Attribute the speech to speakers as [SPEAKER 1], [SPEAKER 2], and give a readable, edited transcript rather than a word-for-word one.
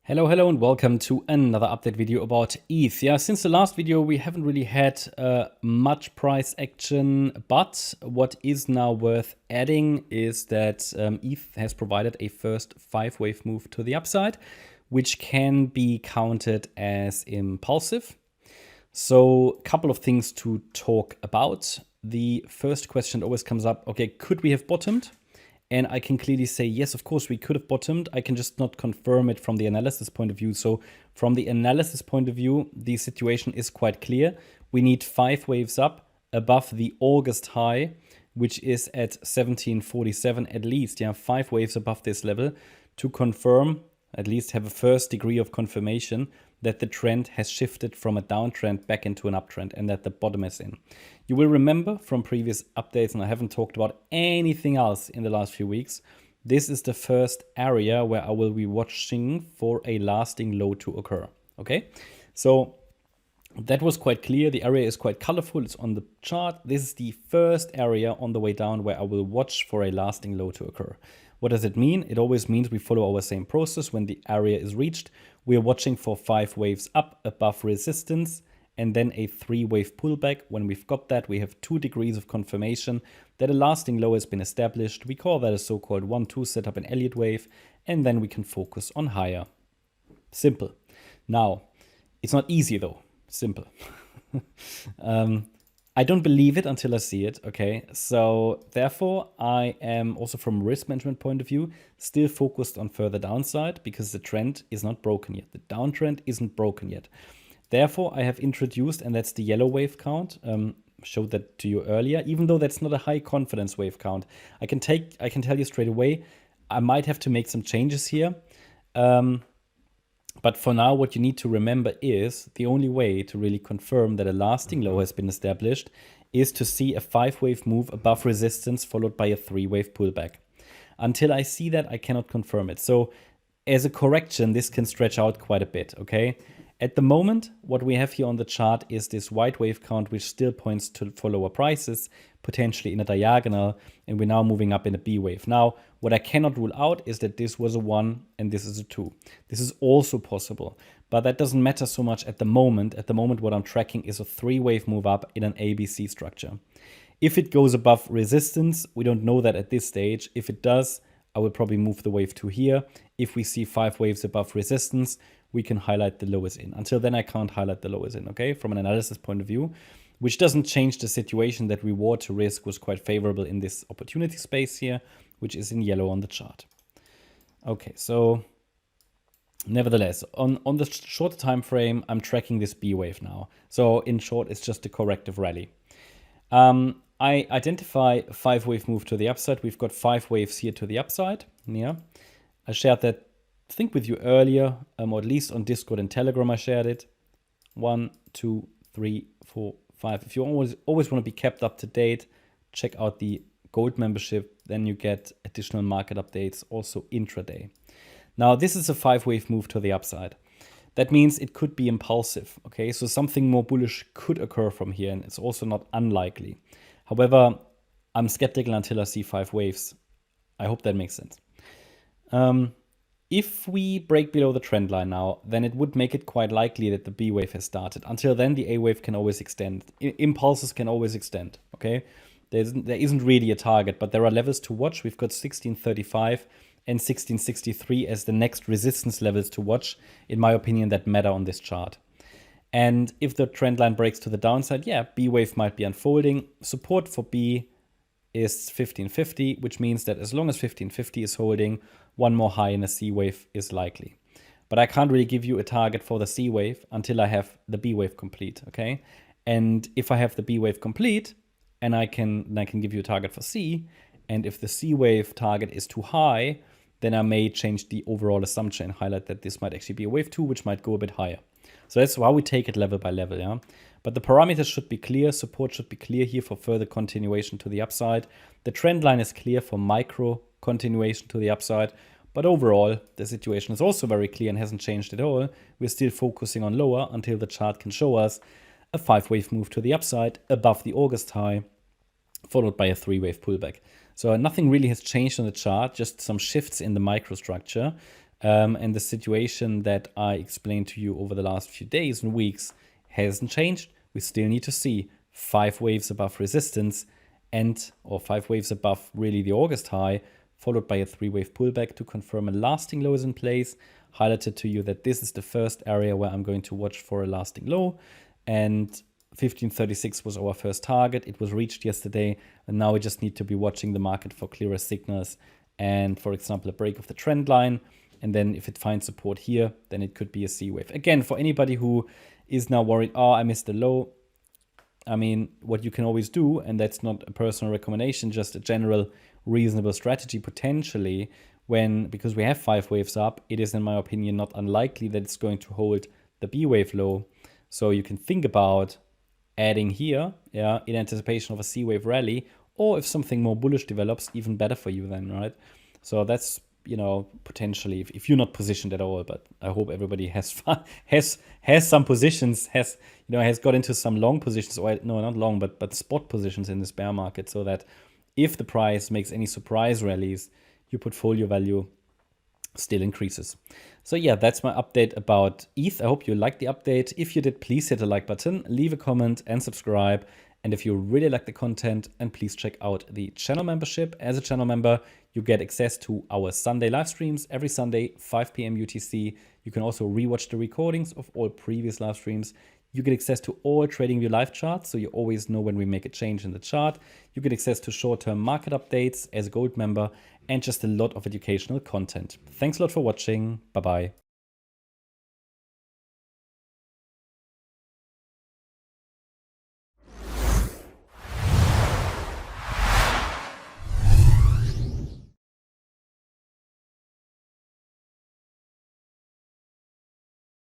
[SPEAKER 1] Hello, and welcome to another update video about ETH. Yeah, since the last video, we haven't really had much price action, but what is now worth adding is that ETH has provided a first 5-wave move to the upside, which can be counted as impulsive. So a couple of things to talk about. The first question always comes up, okay, could we have bottomed? And I can clearly say, yes, of course, we could have bottomed. I can just not confirm it from the analysis point of view. So from the analysis point of view, the situation is quite clear. We need 5 waves up above the August high, which is at 1747 at least. Yeah, 5 waves above this level to confirm, at least have a first degree of confirmation that the trend has shifted from a downtrend back into an uptrend and that the bottom is in. You will remember from previous updates, and I haven't talked about anything else in the last few weeks, this is the first area where I will be watching for a lasting low to occur. Okay, so that was quite clear. The area is quite colorful. It's on the chart. This is the first area on the way down where I will watch for a lasting low to occur. What does it mean? It always means we follow our same process. When the area is reached, we are watching for 5 waves up above resistance and then a 3-wave pullback. When we've got that, we have 2 degrees of confirmation that a lasting low has been established. We call that a so-called 1-2 setup in Elliott Wave, and then we can focus on higher. Simple. Now, it's not easy though. Simple. I don't believe it until I see it, okay? So therefore, I am also from a risk management point of view, still focused on further downside because the trend is not broken yet. The downtrend isn't broken yet. Therefore, I have introduced, and that's the yellow wave count, showed that to you earlier, even though that's not a high confidence wave count. I can tell you straight away, I might have to make some changes here. But for now, what you need to remember is the only way to really confirm that a lasting low has been established is to see a 5-wave move above resistance followed by a 3-wave pullback. Until I see that, I cannot confirm it. So as a correction, this can stretch out quite a bit, okay? At the moment, what we have here on the chart is this white wave count, which still points for lower prices, potentially in a diagonal, and we're now moving up in a B wave. Now, what I cannot rule out is that this was a 1 and this is a 2. This is also possible, but that doesn't matter so much at the moment. At the moment, what I'm tracking is a 3-wave move up in an ABC structure. If it goes above resistance, we don't know that at this stage. If it does, I will probably move the wave 2 here. If we see 5 waves above resistance, we can highlight the low is in. Until then, I can't highlight the low is in, okay? From an analysis point of view, which doesn't change the situation that reward to risk was quite favorable in this opportunity space here, which is in yellow on the chart. Okay, so nevertheless, on the shorter time frame, I'm tracking this B wave now. So in short, it's just a corrective rally. I identify a 5-wave move to the upside. We've got 5 waves here to the upside. Yeah, I shared that, I think, with you earlier, or at least on Discord and Telegram I shared it. 1, 2, 3, 4, 5. If you always want to be kept up to date, check out the Gold membership. Then you get additional market updates, also intraday. Now, this is a 5-wave move to the upside. That means it could be impulsive, okay? So something more bullish could occur from here, and it's also not unlikely. However, I'm skeptical until I see 5 waves. I hope that makes sense. If we break below the trend line now, then it would make it quite likely that the B wave has started. Until then, the A wave can always extend. Impulses can always extend, okay? There isn't really a target, but there are levels to watch. We've got 1635 and 1663 as the next resistance levels to watch, in my opinion, that matter on this chart. And if the trend line breaks to the downside, yeah, B wave might be unfolding. Support for B is 1550, which means that as long as 1550 is holding, one more high in a C wave is likely. But I can't really give you a target for the C wave until I have the B wave complete, okay? And if I have the B wave complete, and I can give you a target for C, and if the C wave target is too high, then I may change the overall assumption and highlight that this might actually be a wave 2, which might go a bit higher. So that's why we take it level by level, yeah? But the parameters should be clear. Support should be clear here for further continuation to the upside. The trend line is clear for micro continuation to the upside. But overall, the situation is also very clear and hasn't changed at all. We're still focusing on lower until the chart can show us a 5-wave move to the upside above the August high, followed by a 3-wave pullback. So nothing really has changed on the chart, just some shifts in the microstructure. And the situation that I explained to you over the last few days and weeks hasn't changed. We still need to see 5 waves above resistance or 5 waves above really the August high, followed by a 3-wave pullback to confirm a lasting low is in place. Highlighted to you that this is the first area where I'm going to watch for a lasting low. And 1536 was our first target. It was reached yesterday. And now we just need to be watching the market for clearer signals. And for example, a break of the trend line. And then if it finds support here, then it could be a C wave. Again, for anybody who is now worried, oh, I missed the low. I mean, what you can always do, and that's not a personal recommendation, just a general reasonable strategy potentially, because we have 5 waves up, it is, in my opinion, not unlikely that it's going to hold the B wave low. So you can think about adding here, in anticipation of a C wave rally, or if something more bullish develops, even better for you then, right? So that's, potentially, if you're not positioned at all, but I hope everybody has some positions, has got into some long positions, or no, not long, but spot positions in this bear market, so that if the price makes any surprise rallies, your portfolio value still increases. So yeah, that's my update about ETH. I hope you liked the update. If you did, please hit the like button, leave a comment and subscribe. And if you really like the content, and please check out the channel membership. As a channel member, you get access to our Sunday live streams every Sunday, 5 p.m. UTC. You can also rewatch the recordings of all previous live streams. You get access to all TradingView live charts, so you always know when we make a change in the chart. You get access to short-term market updates as a gold member, and just a lot of educational content. Thanks a lot for watching. Bye-bye.